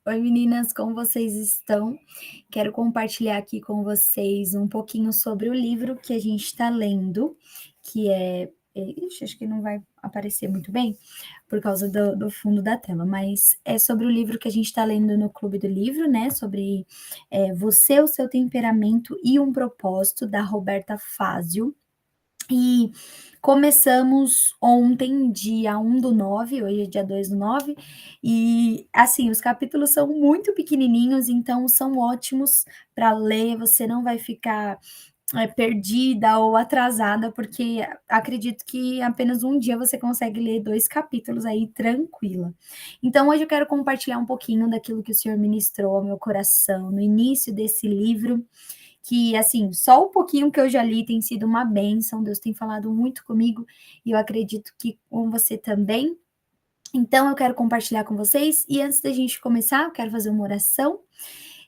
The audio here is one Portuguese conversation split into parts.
Oi, meninas, como vocês estão? Quero compartilhar aqui com vocês um pouquinho sobre o livro que a gente está lendo, que Ixi, acho que não vai aparecer muito bem por causa do fundo da tela, mas é sobre o livro que a gente está lendo no Clube do Livro, né? Sobre Você, o Seu Temperamento e um Propósito, da Roberta Fázio. E começamos ontem, dia 1/9, hoje é dia 2/9, e assim, os capítulos são muito pequenininhos, então são ótimos para ler, você não vai ficar perdida ou atrasada, porque acredito que apenas um dia você consegue ler 2 capítulos aí tranquila. Então hoje eu quero compartilhar um pouquinho daquilo que o Senhor ministrou ao meu coração no início desse livro, que, assim, só o pouquinho que eu já li tem sido uma bênção, Deus tem falado muito comigo e eu acredito que com você também. Então eu quero compartilhar com vocês e antes da gente começar, eu quero fazer uma oração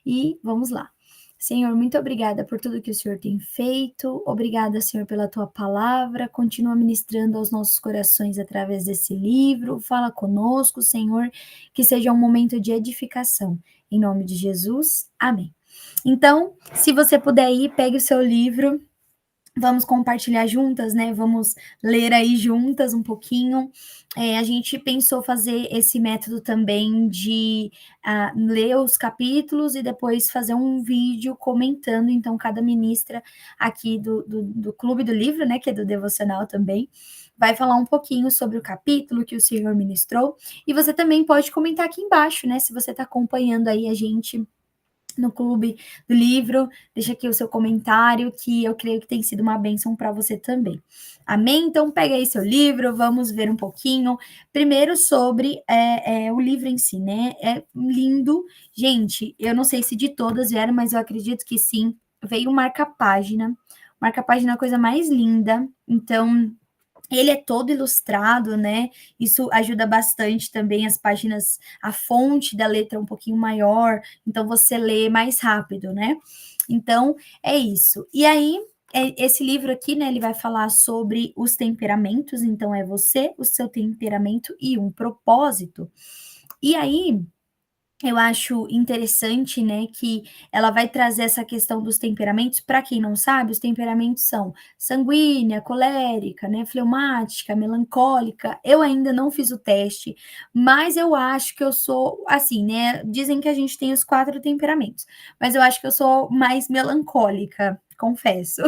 e vamos lá. Senhor, muito obrigada por tudo que o Senhor tem feito. Obrigada, Senhor, pela tua palavra. Continua ministrando aos nossos corações através desse livro. Fala conosco, Senhor, que seja um momento de edificação. Em nome de Jesus, amém. Então, se você puder ir, pegue o seu livro, vamos compartilhar juntas, né? Vamos ler aí juntas um pouquinho. A gente pensou fazer esse método também de ler os capítulos e depois fazer um vídeo comentando. Então, cada ministra aqui do Clube do Livro, né? Que é do devocional também. Vai falar um pouquinho sobre o capítulo que o Senhor ministrou. E você também pode comentar aqui embaixo, né? Se você está acompanhando aí a gente no Clube do Livro, deixa aqui o seu comentário, que eu creio que tem sido uma bênção para você também. Amém? Então, pega aí seu livro, vamos ver um pouquinho. Primeiro sobre o livro em si, né? É lindo. Gente, eu não sei se de todas vieram, mas eu acredito que sim. Veio um marca-página. Marca-página é a coisa mais linda. Então, ele é todo ilustrado, né? Isso ajuda bastante também as páginas, a fonte da letra é um pouquinho maior, então você lê mais rápido, né? Então, é isso. E aí, esse livro aqui, né, ele vai falar sobre os temperamentos, então é você, o seu temperamento e um propósito. E aí, eu acho interessante, né, que ela vai trazer essa questão dos temperamentos. Para quem não sabe, os temperamentos são sanguínea, colérica, né, fleumática, melancólica. Eu ainda não fiz o teste, mas eu acho que eu sou assim, né? Dizem que a gente tem os 4 temperamentos, mas eu acho que eu sou mais melancólica, confesso.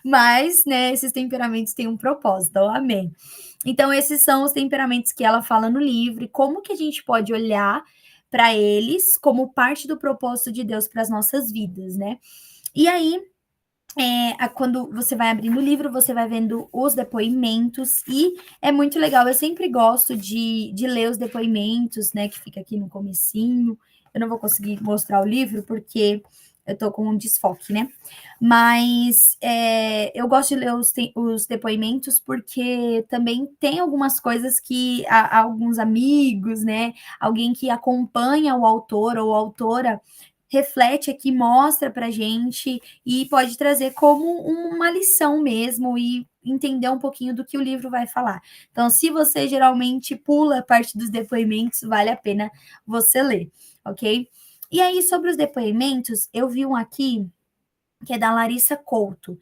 Mas, né, esses temperamentos têm um propósito, amém. Então, esses são os temperamentos que ela fala no livro e como que a gente pode olhar para eles como parte do propósito de Deus para as nossas vidas, né? E aí, quando você vai abrindo o livro, você vai vendo os depoimentos, e é muito legal. Eu sempre gosto de ler os depoimentos, né? Que fica aqui no comecinho. Eu não vou conseguir mostrar o livro porque eu tô com um desfoque, né? Mas eu gosto de ler os depoimentos porque também tem algumas coisas que alguns amigos, né? Alguém que acompanha o autor ou a autora reflete aqui, mostra pra gente e pode trazer como uma lição mesmo e entender um pouquinho do que o livro vai falar. Então, se você geralmente pula a parte dos depoimentos, vale a pena você ler, ok? E aí, sobre os depoimentos, eu vi um aqui que é da Larissa Couto.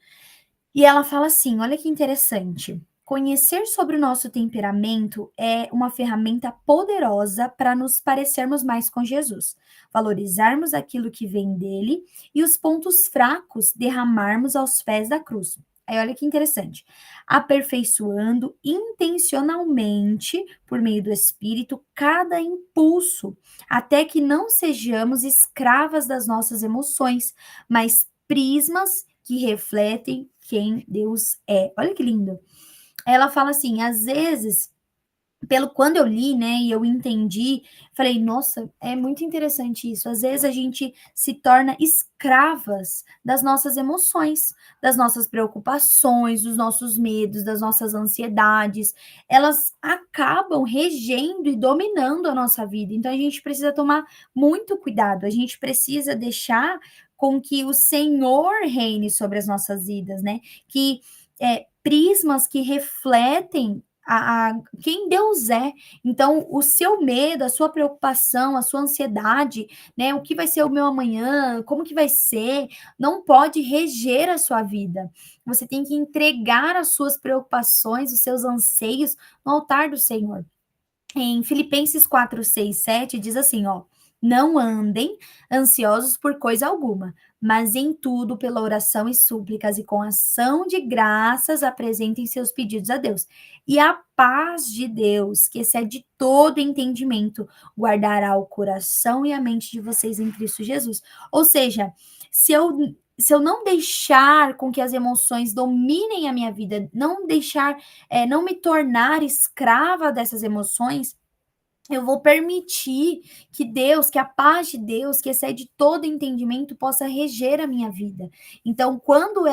E ela fala assim: olha que interessante. Conhecer sobre o nosso temperamento é uma ferramenta poderosa para nos parecermos mais com Jesus, valorizarmos aquilo que vem dele e os pontos fracos derramarmos aos pés da cruz. Aí olha que interessante. Aperfeiçoando intencionalmente, por meio do Espírito, cada impulso, até que não sejamos escravas das nossas emoções, mas prismas que refletem quem Deus é. Olha que lindo. Ela fala assim, às vezes, pelo quando eu li, né, e eu entendi, falei, nossa, é muito interessante isso. Às vezes a gente se torna escravas das nossas emoções, das nossas preocupações, dos nossos medos, das nossas ansiedades. Elas acabam regendo e dominando a nossa vida. Então a gente precisa tomar muito cuidado. A gente precisa deixar com que o Senhor reine sobre as nossas vidas, né? Que prismas que refletem quem Deus é. Então, o seu medo, a sua preocupação, a sua ansiedade, né? O que vai ser o meu amanhã, como que vai ser, não pode reger a sua vida. Você tem que entregar as suas preocupações, os seus anseios no altar do Senhor. Em Filipenses 4, 6, 7 diz assim, ó: não andem ansiosos por coisa alguma, mas em tudo, pela oração e súplicas e com ação de graças, apresentem seus pedidos a Deus. E a paz de Deus, que excede todo entendimento, guardará o coração e a mente de vocês em Cristo Jesus. Ou seja, se eu não deixar com que as emoções dominem a minha vida, não deixar, não me tornar escrava dessas emoções, eu vou permitir que Deus, que a paz de Deus, que excede todo entendimento, possa reger a minha vida. Então, quando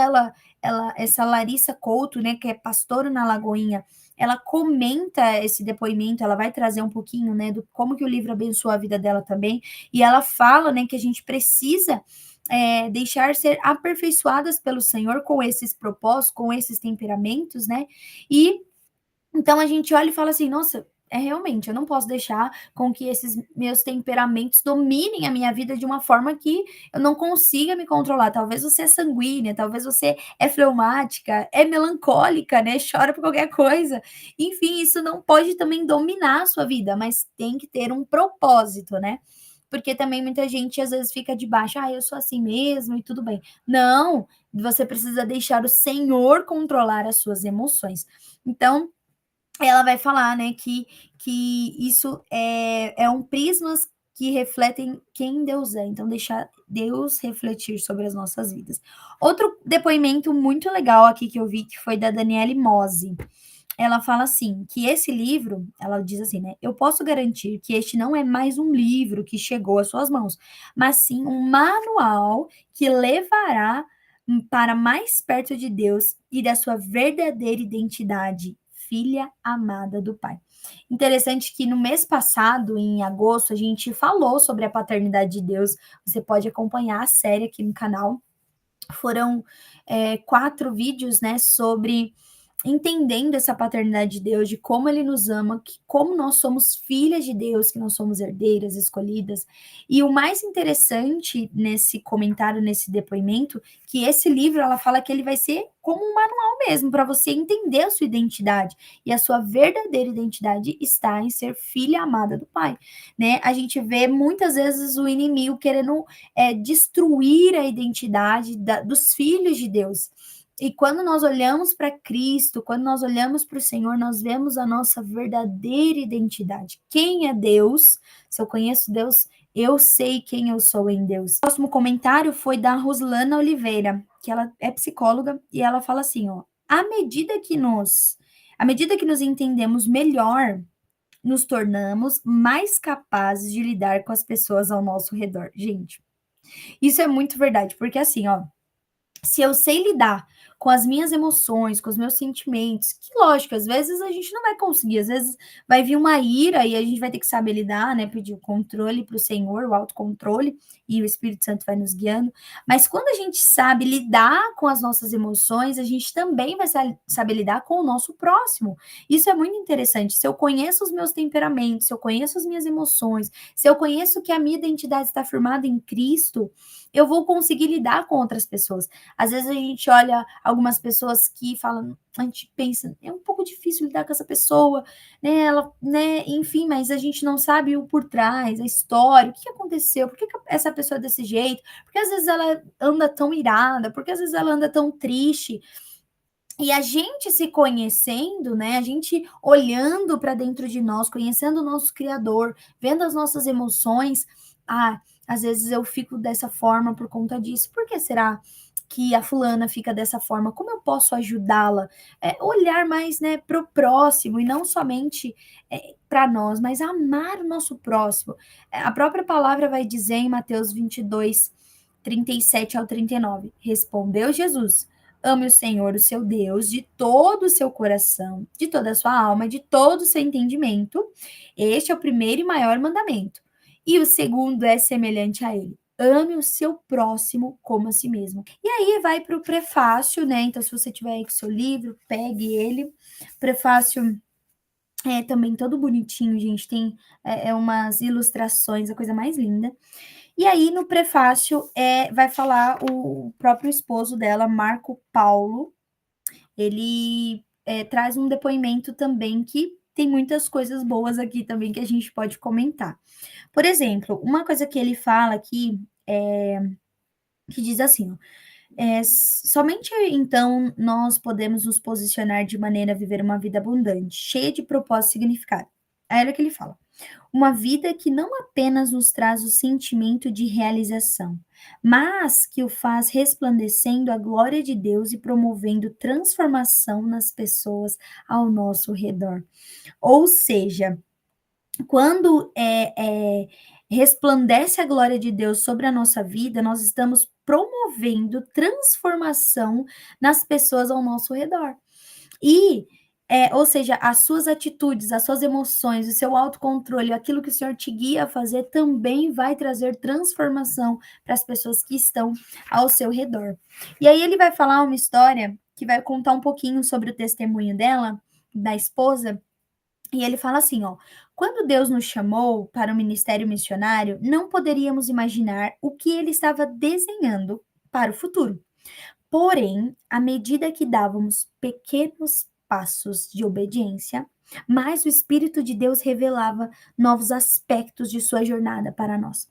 essa Larissa Couto, né, que é pastora na Lagoinha, ela comenta esse depoimento, ela vai trazer um pouquinho, né, do como que o livro abençoou a vida dela também, e ela fala, né, que a gente precisa deixar ser aperfeiçoadas pelo Senhor com esses propósitos, com esses temperamentos, né, e então a gente olha e fala assim: "Nossa, realmente, eu não posso deixar com que esses meus temperamentos dominem a minha vida de uma forma que eu não consiga me controlar". Talvez você é sanguínea, talvez você é fleumática, é melancólica, né, chora por qualquer coisa. Enfim, isso não pode também dominar a sua vida, mas tem que ter um propósito, né. Porque também muita gente às vezes fica debaixo: "Ah, eu sou assim mesmo e tudo bem". Não, você precisa deixar o Senhor controlar as suas emoções. Então ela vai falar, né, que isso é um prismas que refletem quem Deus é, então deixar Deus refletir sobre as nossas vidas. Outro depoimento muito legal aqui que eu vi, que foi da Daniele Mose. Ela fala assim, que esse livro, ela diz assim, né: "Eu posso garantir que este não é mais um livro que chegou às suas mãos, mas sim um manual que levará para mais perto de Deus e da sua verdadeira identidade, filha amada do Pai". Interessante que no mês passado, em agosto, a gente falou sobre a paternidade de Deus. Você pode acompanhar a série aqui no canal. Foram 4 vídeos, né, sobre entendendo essa paternidade de Deus, de como ele nos ama, que como nós somos filhas de Deus, que nós somos herdeiras, escolhidas. E o mais interessante nesse comentário, nesse depoimento, que esse livro ela fala que ele vai ser como um manual mesmo, para você entender a sua identidade. E a sua verdadeira identidade está em ser filha amada do Pai, né? A gente vê muitas vezes o inimigo querendo destruir a identidade dos filhos de Deus. E quando nós olhamos para Cristo, quando nós olhamos para o Senhor, nós vemos a nossa verdadeira identidade. Quem é Deus? Se eu conheço Deus, eu sei quem eu sou em Deus. O próximo comentário foi da Roslana Oliveira, que ela é psicóloga, e ela fala assim, ó: à medida que nos entendemos melhor, nos tornamos mais capazes de lidar com as pessoas ao nosso redor. Gente, isso é muito verdade, porque assim, ó, se eu sei lidar com as minhas emoções, com os meus sentimentos, que lógico, às vezes a gente não vai conseguir, às vezes vai vir uma ira e a gente vai ter que saber lidar, né? Pedir o controle para o Senhor, o autocontrole, e o Espírito Santo vai nos guiando. Mas quando a gente sabe lidar com as nossas emoções, a gente também vai saber lidar com o nosso próximo. Isso é muito interessante. Se eu conheço os meus temperamentos, se eu conheço as minhas emoções, se eu conheço que a minha identidade está firmada em Cristo, eu vou conseguir lidar com outras pessoas. Às vezes a gente olha algumas pessoas que falam, a gente pensa, é um pouco difícil lidar com essa pessoa, né? Ela, né? Enfim, mas a gente não sabe o por trás, a história, o que aconteceu, por que essa pessoa é desse jeito, porque às vezes ela anda tão irada, porque às vezes ela anda tão triste. E a gente se conhecendo, né? A gente olhando para dentro de nós, conhecendo o nosso Criador, vendo as nossas emoções. Ah, às vezes eu fico dessa forma por conta disso. Por que será que a fulana fica dessa forma? Como eu posso ajudá-la? Olhar mais, né, para o próximo e não somente para nós, mas amar o nosso próximo. A própria palavra vai dizer em Mateus 22, 37 ao 39. Respondeu Jesus: ame o Senhor, o seu Deus, de todo o seu coração, de toda a sua alma, de todo o seu entendimento. Este é o primeiro e maior mandamento. E o segundo é semelhante a ele: ame o seu próximo como a si mesmo. E aí vai para o prefácio, né? Então, se você tiver aí com o seu livro, pegue ele. Prefácio É também todo bonitinho, gente, tem, umas ilustrações, a coisa mais linda. E aí no prefácio, vai falar o próprio esposo dela, Marco Paulo, ele, traz um depoimento também que tem muitas coisas boas aqui também que a gente pode comentar. Por exemplo, uma coisa que ele fala aqui, que diz assim, ó, somente então nós podemos nos posicionar de maneira a viver uma vida abundante, cheia de propósito e significado. Aí olha o que ele fala: uma vida que não apenas nos traz o sentimento de realização, mas que o faz resplandecendo a glória de Deus e promovendo transformação nas pessoas ao nosso redor. Ou seja, quando resplandece a glória de Deus sobre a nossa vida, nós estamos promovendo transformação nas pessoas ao nosso redor. E, ou seja, as suas atitudes, as suas emoções, o seu autocontrole, aquilo que o Senhor te guia a fazer, também vai trazer transformação para as pessoas que estão ao seu redor. E aí ele vai falar uma história que vai contar um pouquinho sobre o testemunho dela, da esposa, e ele fala assim, ó: quando Deus nos chamou para o ministério missionário, não poderíamos imaginar o que ele estava desenhando para o futuro. Porém, à medida que dávamos pequenos passos de obediência, mais o Espírito de Deus revelava novos aspectos de sua jornada para nós.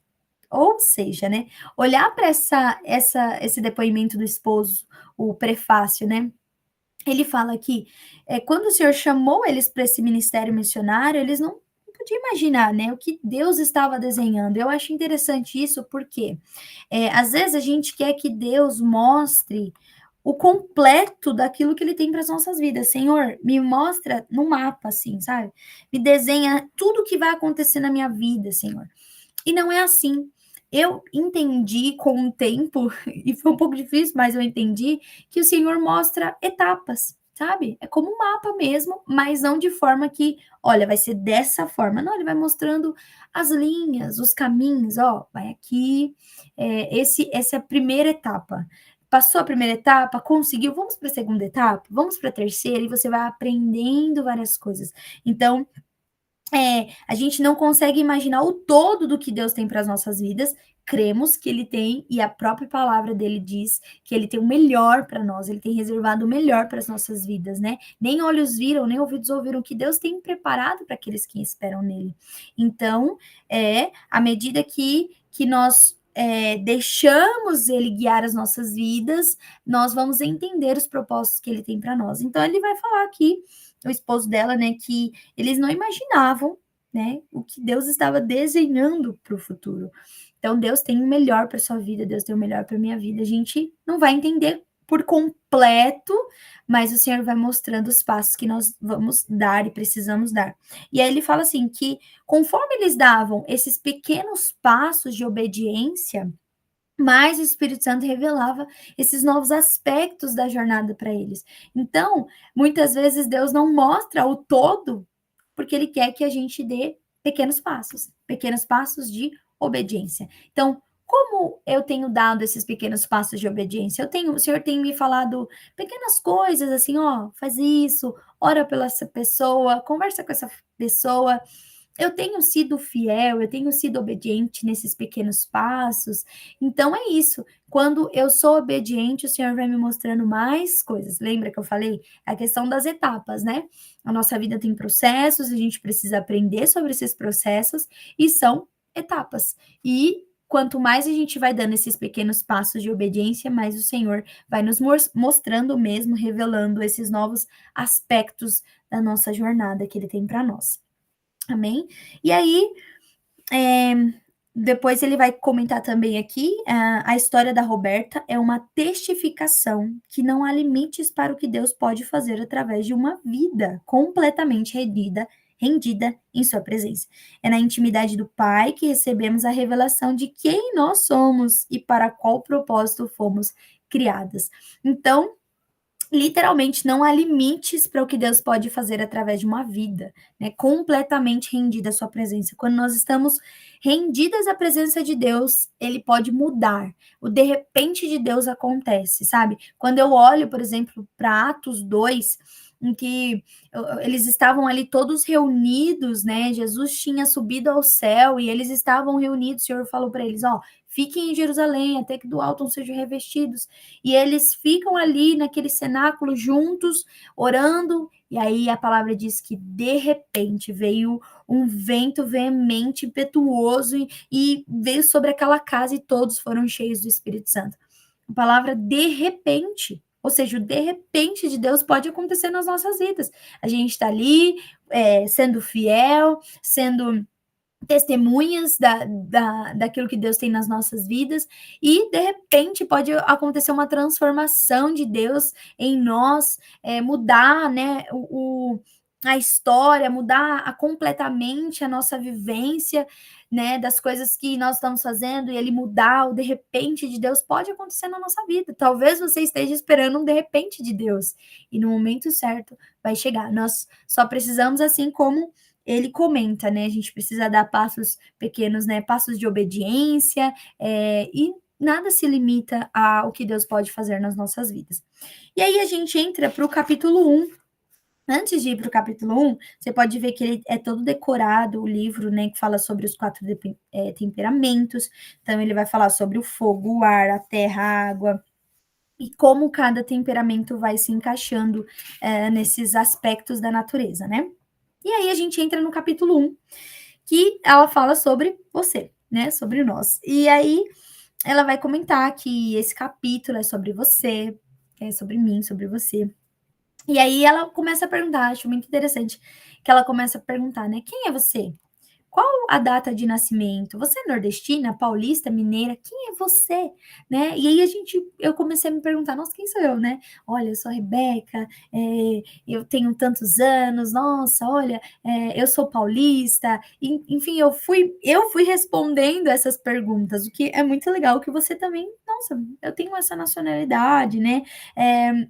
Ou seja, né, olhar para esse depoimento do esposo, o prefácio, né, ele fala que, quando o Senhor chamou eles para esse ministério missionário, eles não podiam imaginar, né, o que Deus estava desenhando. Eu acho interessante isso, porque, às vezes a gente quer que Deus mostre o completo daquilo que ele tem para as nossas vidas. Senhor, me mostra no mapa, assim, sabe? Me desenha tudo o que vai acontecer na minha vida, Senhor. E não é assim. Eu entendi com o tempo, e foi um pouco difícil, mas eu entendi que o Senhor mostra etapas, sabe? É como um mapa mesmo, mas não de forma que, olha, vai ser dessa forma. Não, ele vai mostrando as linhas, os caminhos, ó, vai aqui, essa é a primeira etapa. Passou a primeira etapa, conseguiu, vamos para a segunda etapa, vamos para a terceira, e você vai aprendendo várias coisas. Então, a gente não consegue imaginar o todo do que Deus tem para as nossas vidas, cremos que Ele tem, e a própria palavra dele diz que Ele tem o melhor para nós, Ele tem reservado o melhor para as nossas vidas, né? Nem olhos viram, nem ouvidos ouviram o que Deus tem preparado para aqueles que esperam nele. Então, à medida que nós deixamos Ele guiar as nossas vidas, nós vamos entender os propósitos que Ele tem para nós. Então, ele vai falar aqui, o esposo dela, né, que eles não imaginavam, né, o que Deus estava desenhando para o futuro. Então, Deus tem o melhor para sua vida, Deus tem o melhor para minha vida. A gente não vai entender por completo, mas o Senhor vai mostrando os passos que nós vamos dar e precisamos dar. E aí ele fala assim que conforme eles davam esses pequenos passos de obediência, mais o Espírito Santo revelava esses novos aspectos da jornada para eles. Então, muitas vezes Deus não mostra o todo, porque Ele quer que a gente dê pequenos passos de obediência. Então, como eu tenho dado esses pequenos passos de obediência? O Senhor tem me falado pequenas coisas, assim, ó, faz isso, ora pela essa pessoa, conversa com essa pessoa. Eu tenho sido fiel, eu tenho sido obediente nesses pequenos passos. Então é isso. Quando eu sou obediente, o Senhor vai me mostrando mais coisas. Lembra que eu falei? A questão das etapas, né? A nossa vida tem processos, a gente precisa aprender sobre esses processos e são etapas. E quanto mais a gente vai dando esses pequenos passos de obediência, mais o Senhor vai nos mostrando mesmo, revelando esses novos aspectos da nossa jornada que Ele tem para nós. Amém? E aí, eh, depois ele vai comentar também aqui, a história da Roberta é uma testificação que não há limites para o que Deus pode fazer através de uma vida completamente rendida em sua presença. É na intimidade do Pai que recebemos a revelação de quem nós somos e para qual propósito fomos criadas. Então, literalmente não há limites para o que Deus pode fazer através de uma vida, né? Completamente rendida à sua presença. Quando nós estamos rendidas à presença de Deus, ele pode mudar. O de repente de Deus acontece, sabe? Quando eu olho, por exemplo, para Atos 2, em que eles estavam ali todos reunidos, né? Jesus tinha subido ao céu e eles estavam reunidos. O Senhor falou para eles: ó, fiquem em Jerusalém até que do alto sejam revestidos. E eles ficam ali naquele cenáculo juntos, orando. E aí a palavra diz que de repente veio um vento veemente, impetuoso, e veio sobre aquela casa e todos foram cheios do Espírito Santo. A palavra de repente, ou seja, o de repente de Deus pode acontecer nas nossas vidas. A gente está ali sendo fiel, sendo testemunhas daquilo que Deus tem nas nossas vidas, e de repente pode acontecer uma transformação de Deus em nós, mudar, né, a história, mudar completamente a nossa vivência, né, das coisas que nós estamos fazendo, e ele mudar, o de repente de Deus pode acontecer na nossa vida. Talvez você esteja esperando um de repente de Deus, e no momento certo vai chegar. Nós só precisamos, assim como ele comenta, né? A gente precisa dar passos pequenos, né? Passos de obediência, e nada se limita ao que Deus pode fazer nas nossas vidas. E aí a gente entra para o capítulo 1. Antes de ir para o capítulo 1, você pode ver que ele é todo decorado, o livro, né? Que fala sobre os 4 temperamentos. Então, ele vai falar sobre o fogo, o ar, a terra, a água, e como cada temperamento vai se encaixando nesses aspectos da natureza, né? E aí a gente entra no capítulo 1, que ela fala sobre você, né? Sobre nós. E aí ela vai comentar que esse capítulo é sobre você, é sobre mim, sobre você. E aí ela começa a perguntar, acho muito interessante, que ela começa a perguntar, né? Quem é você? Qual a data de nascimento? Você é nordestina, paulista, mineira? Quem é você? Né? E aí eu comecei a me perguntar, nossa, quem sou eu, né? Olha, eu sou a Rebeca, eu tenho tantos anos, nossa, olha, eu sou paulista. Enfim, eu fui respondendo essas perguntas, o que é muito legal, que você também, nossa, eu tenho essa nacionalidade, né?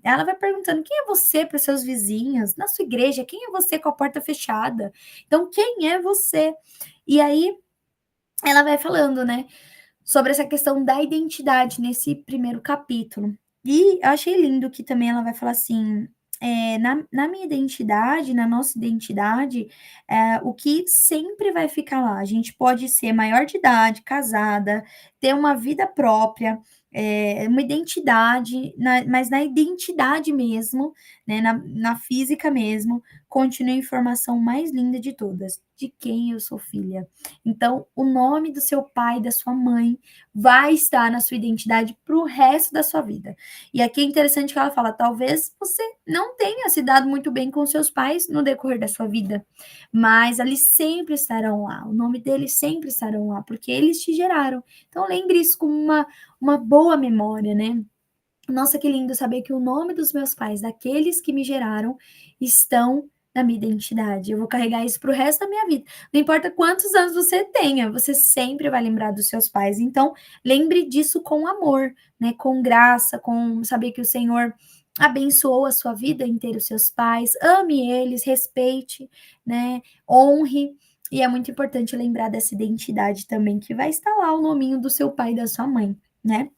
Ela vai perguntando, quem é você para os seus vizinhos? Na sua igreja, quem é você com a porta fechada? Então, quem é você? E aí ela vai falando, né, sobre essa questão da identidade nesse primeiro capítulo. E eu achei lindo que também ela vai falar assim: na minha identidade, na nossa identidade, o que sempre vai ficar lá. A gente pode ser maior de idade, casada, ter uma vida própria, uma identidade, mas na identidade mesmo, né, na física mesmo, continua a informação mais linda de todas: de quem eu sou filha. Então, o nome do seu pai, da sua mãe, vai estar na sua identidade para o resto da sua vida. E aqui é interessante que ela fala: talvez você não tenha se dado muito bem com seus pais no decorrer da sua vida, mas eles sempre estarão lá, o nome deles sempre estarão lá, porque eles te geraram. Então, lembre isso como uma boa memória, né? Nossa, que lindo saber que o nome dos meus pais, daqueles que me geraram, estão na minha identidade. Eu vou carregar isso para o resto da minha vida. Não importa quantos anos você tenha, você sempre vai lembrar dos seus pais. Então, lembre disso com amor, né? Com graça, com saber que o Senhor abençoou a sua vida inteira, os seus pais. Ame eles, respeite, né? Honre. E é muito importante lembrar dessa identidade também, que vai estar lá o nominho do seu pai e da sua mãe, né?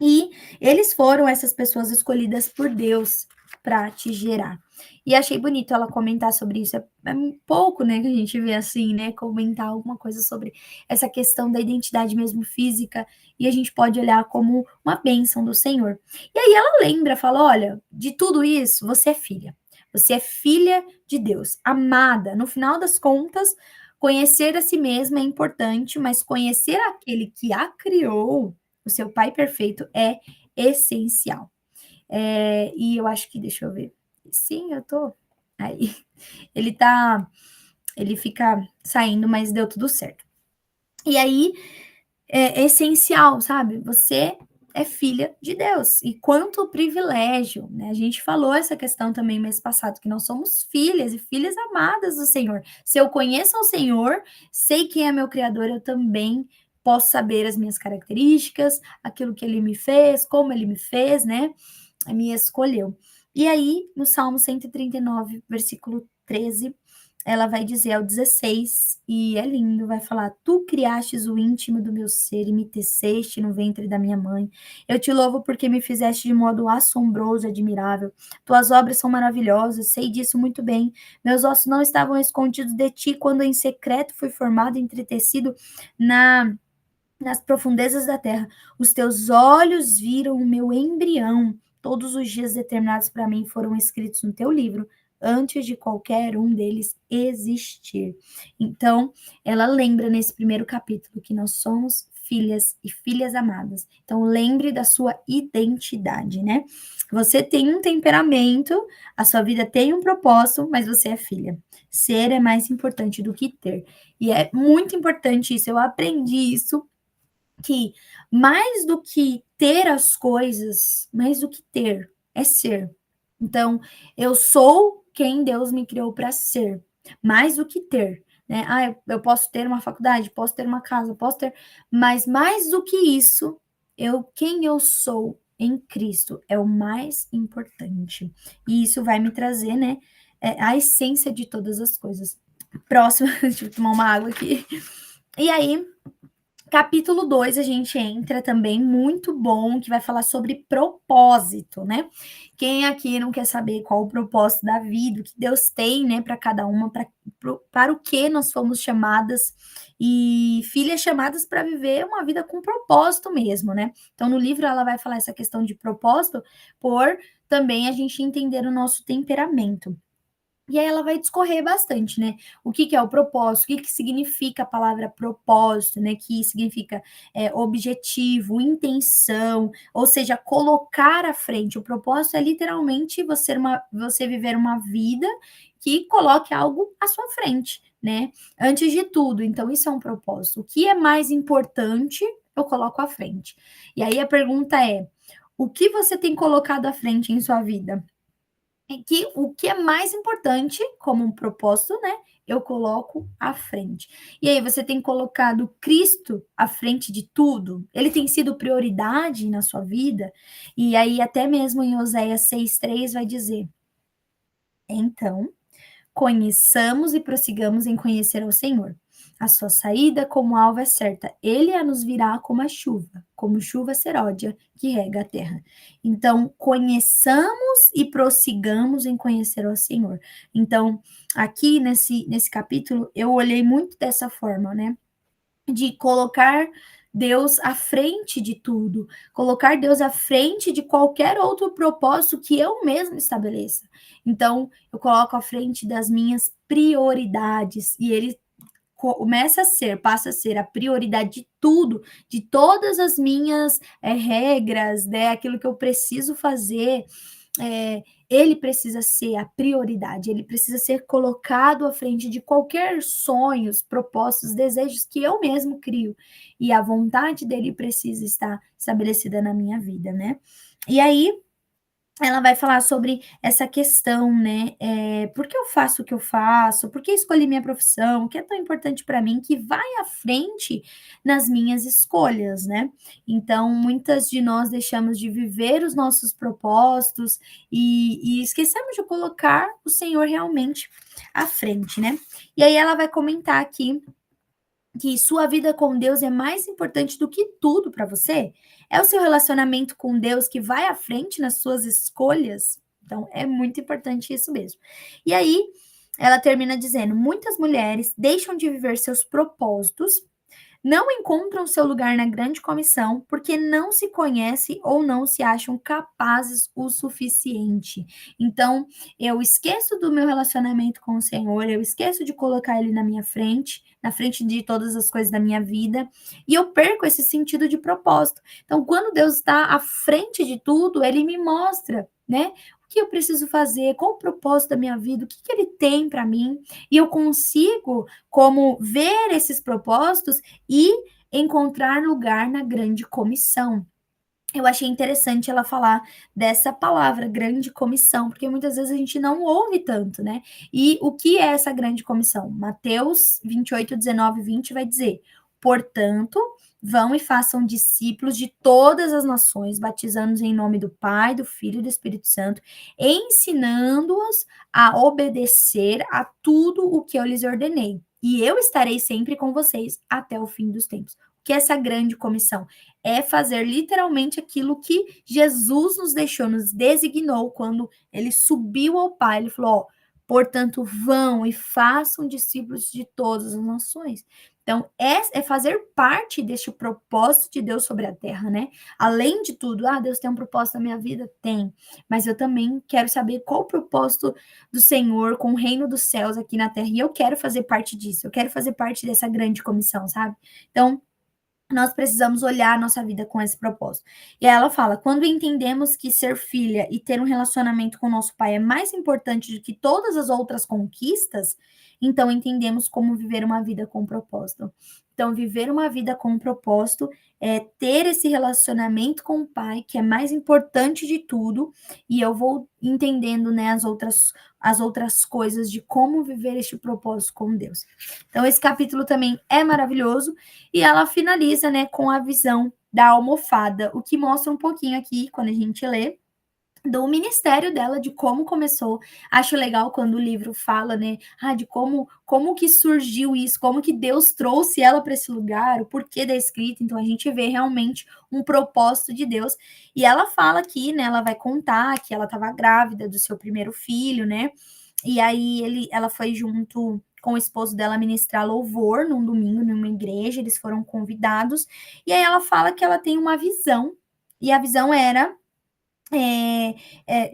E eles foram essas pessoas escolhidas por Deus para te gerar. E achei bonito ela comentar sobre isso. É um pouco, né, que a gente vê assim, né, comentar alguma coisa sobre essa questão da identidade mesmo física, e a gente pode olhar como uma bênção do Senhor. E aí ela lembra, fala: olha, de tudo isso, você é filha. Você é filha de Deus, amada. No final das contas, conhecer a si mesma é importante, mas conhecer aquele que a criou, o seu pai perfeito, é essencial. E eu acho que, deixa eu ver. Sim, eu tô. Aí. Ele tá. Ele fica saindo, mas deu tudo certo. E aí é essencial, sabe? Você é filha de Deus. E quanto privilégio, né? A gente falou essa questão também mês passado, que nós somos filhas e filhas amadas do Senhor. Se eu conheço o Senhor, sei quem é meu Criador, eu também posso saber as minhas características, aquilo que ele me fez, como ele me fez, né? Me escolheu. E aí, no Salmo 139, versículo 13, ela vai dizer ao 16, e é lindo, vai falar: "Tu criastes o íntimo do meu ser e me teceste no ventre da minha mãe. Eu te louvo porque me fizeste de modo assombroso e admirável. Tuas obras são maravilhosas, sei disso muito bem. Meus ossos não estavam escondidos de ti quando em secreto fui formado e entretecido na nas profundezas da terra. Os teus olhos viram o meu embrião. Todos os dias determinados para mim foram escritos no teu livro, antes de qualquer um deles existir." Então, ela lembra nesse primeiro capítulo que nós somos filhas e filhas amadas. Então, lembre da sua identidade, né? Você tem um temperamento, a sua vida tem um propósito, mas você é filha. Ser é mais importante do que ter. E é muito importante isso. Eu aprendi isso, que mais do que ter as coisas, mais do que ter, é ser. Então, eu sou quem Deus me criou para ser, mais do que ter, né? Ah, eu posso ter uma faculdade, posso ter uma casa, posso ter, mas mais do que isso, quem eu sou em Cristo é o mais importante. E isso vai me trazer, né, a essência de todas as coisas. Próximo, deixa eu tomar uma água aqui. E aí, capítulo 2 a gente entra também, muito bom, que vai falar sobre propósito, né? Quem aqui não quer saber qual o propósito da vida, o que Deus tem, né, para cada uma, para o que nós fomos chamadas, e filhas chamadas para viver uma vida com propósito mesmo, né? Então, no livro ela vai falar essa questão de propósito, por também a gente entender o nosso temperamento. E aí ela vai discorrer bastante, né? O que que é o propósito, o que que significa a palavra propósito, né? Que significa objetivo, intenção, ou seja, colocar à frente. O propósito é literalmente você viver uma vida que coloque algo à sua frente, né? Antes de tudo. Então, isso é um propósito. O que é mais importante, eu coloco à frente. E aí a pergunta é: o que você tem colocado à frente em sua vida? Que o que é mais importante, como um propósito, né, eu coloco à frente. E aí, você tem colocado Cristo à frente de tudo? Ele tem sido prioridade na sua vida? E aí, até mesmo em Oséias 6:3 vai dizer: "Então, conheçamos e prossigamos em conhecer ao Senhor. A sua saída como alvo é certa. Ele a nos virá como chuva seródia que rega a terra." Então, conheçamos e prossigamos em conhecer ao Senhor. Então, aqui nesse capítulo, eu olhei muito dessa forma, né? De colocar Deus à frente de tudo, colocar Deus à frente de qualquer outro propósito que eu mesmo estabeleça. Então, eu coloco à frente das minhas prioridades, e ele passa a ser a prioridade de tudo, de todas as minhas regras, né, aquilo que eu preciso fazer, ele precisa ser a prioridade, ele precisa ser colocado à frente de qualquer sonhos, propósitos, desejos que eu mesmo crio, e a vontade dele precisa estar estabelecida na minha vida, né. E aí, ela vai falar sobre essa questão, né, por que eu faço o que eu faço, por que escolhi minha profissão, o que é tão importante para mim, que vai à frente nas minhas escolhas, né. Então, muitas de nós deixamos de viver os nossos propósitos e esquecemos de colocar o Senhor realmente à frente, né. E aí ela vai comentar aqui que sua vida com Deus é mais importante do que tudo para você? É o seu relacionamento com Deus que vai à frente nas suas escolhas? Então, é muito importante isso mesmo. E aí, ela termina dizendo: muitas mulheres deixam de viver seus propósitos, não encontram seu lugar na grande comissão porque não se conhecem ou não se acham capazes o suficiente. Então, eu esqueço do meu relacionamento com o Senhor, eu esqueço de colocar Ele na minha frente, na frente de todas as coisas da minha vida, e eu perco esse sentido de propósito. Então, quando Deus está à frente de tudo, Ele me mostra, né? O que eu preciso fazer, qual o propósito da minha vida, o que, que Ele tem para mim, e eu consigo, como, ver esses propósitos e encontrar lugar na grande comissão. Eu achei interessante ela falar dessa palavra, grande comissão, porque muitas vezes a gente não ouve tanto, né? E o que é essa grande comissão? Mateus 28, 19 e 20 vai dizer: portanto, vão e façam discípulos de todas as nações, batizando-os em nome do Pai, do Filho e do Espírito Santo, ensinando-os a obedecer a tudo o que eu lhes ordenei. E eu estarei sempre com vocês até o fim dos tempos. O que é essa grande comissão? É fazer literalmente aquilo que Jesus nos deixou, nos designou quando ele subiu ao Pai. Ele falou: ó, portanto, vão e façam discípulos de todas as nações. Então, é fazer parte deste propósito de Deus sobre a terra, né? Além de tudo, Deus tem um propósito na minha vida? Tem. Mas eu também quero saber qual o propósito do Senhor com o reino dos céus aqui na terra. E eu quero fazer parte disso. Eu quero fazer parte dessa grande comissão, sabe? Então, nós precisamos olhar a nossa vida com esse propósito. E aí ela fala: quando entendemos que ser filha e ter um relacionamento com nosso pai é mais importante do que todas as outras conquistas, então entendemos como viver uma vida com propósito. Então, viver uma vida com propósito é ter esse relacionamento com o pai, que é mais importante de tudo, e eu vou entendendo, né, as outras coisas de como viver este propósito com Deus. Então, esse capítulo também é maravilhoso. E ela finaliza, né, com a visão da almofada, o que mostra um pouquinho aqui, quando a gente lê, do ministério dela, de como começou. Acho legal quando o livro fala, né, de como que surgiu isso, como que Deus trouxe ela para esse lugar, o porquê da escrita. Então a gente vê realmente um propósito de Deus. E ela fala aqui, né, ela vai contar que ela estava grávida do seu primeiro filho, né? E aí ela foi junto com o esposo dela ministrar louvor num domingo numa igreja, eles foram convidados, e aí ela fala que ela tem uma visão, e a visão era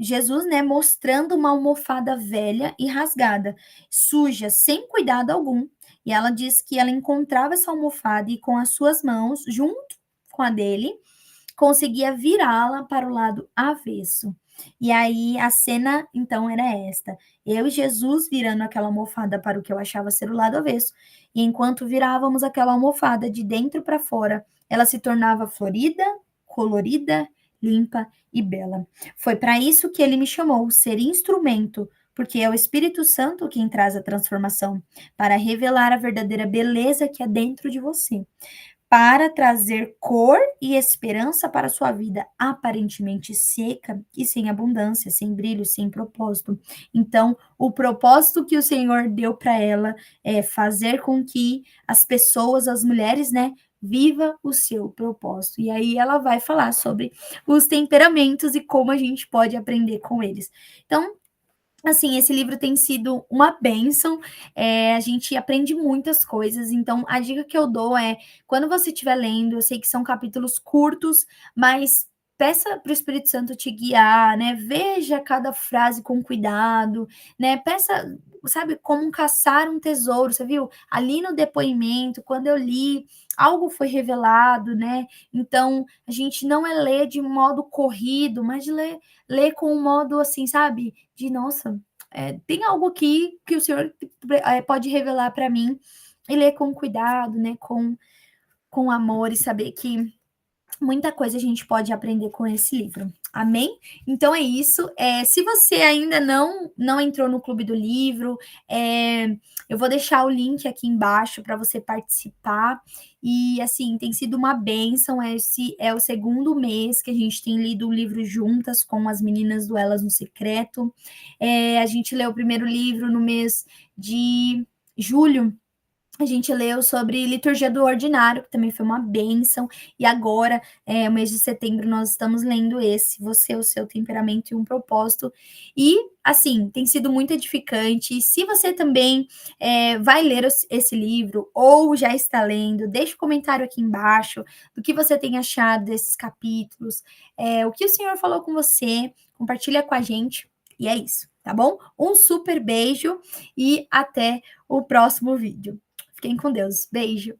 Jesus, né, mostrando uma almofada velha e rasgada, suja, sem cuidado algum, e ela diz que ela encontrava essa almofada e com as suas mãos, junto com a dele, conseguia virá-la para o lado avesso. E aí a cena então era esta: eu e Jesus virando aquela almofada para o que eu achava ser o lado avesso. E enquanto virávamos aquela almofada de dentro para fora, ela se tornava florida, colorida, limpa e bela. Foi para isso que ele me chamou, ser instrumento, porque é o Espírito Santo quem traz a transformação, para revelar a verdadeira beleza que é dentro de você, para trazer cor e esperança para a sua vida aparentemente seca e sem abundância, sem brilho, sem propósito. Então, o propósito que o Senhor deu para ela é fazer com que as pessoas, as mulheres, né, viva o seu propósito. E aí ela vai falar sobre os temperamentos e como a gente pode aprender com eles. Então, assim, esse livro tem sido uma bênção, a gente aprende muitas coisas, então a dica que eu dou é, quando você estiver lendo, eu sei que são capítulos curtos, mas peça para o Espírito Santo te guiar, né, veja cada frase com cuidado, né, peça, sabe, como caçar um tesouro, você viu? Ali no depoimento, quando eu li, algo foi revelado, né, então a gente não é ler de modo corrido, mas de ler com um modo assim, sabe, de nossa, tem algo aqui que o Senhor pode revelar para mim, e ler com cuidado, né, com amor, e saber que muita coisa a gente pode aprender com esse livro. Amém? Então é isso. Se você ainda não entrou no Clube do Livro, eu vou deixar o link aqui embaixo para você participar. E assim, tem sido uma bênção. Esse é o segundo mês que a gente tem lido o livro juntas com as meninas do Elas no Secreto. A gente leu o primeiro livro no mês de julho. A gente leu sobre liturgia do ordinário, que também foi uma bênção, e agora, o mês de setembro, nós estamos lendo esse, Você, o Seu Temperamento e um Propósito, e, assim, tem sido muito edificante. Se você também vai ler esse livro, ou já está lendo, deixa um comentário aqui embaixo do que você tem achado desses capítulos, o que o Senhor falou com você, compartilha com a gente, e é isso, tá bom? Um super beijo, e até o próximo vídeo. Fiquem com Deus. Beijo.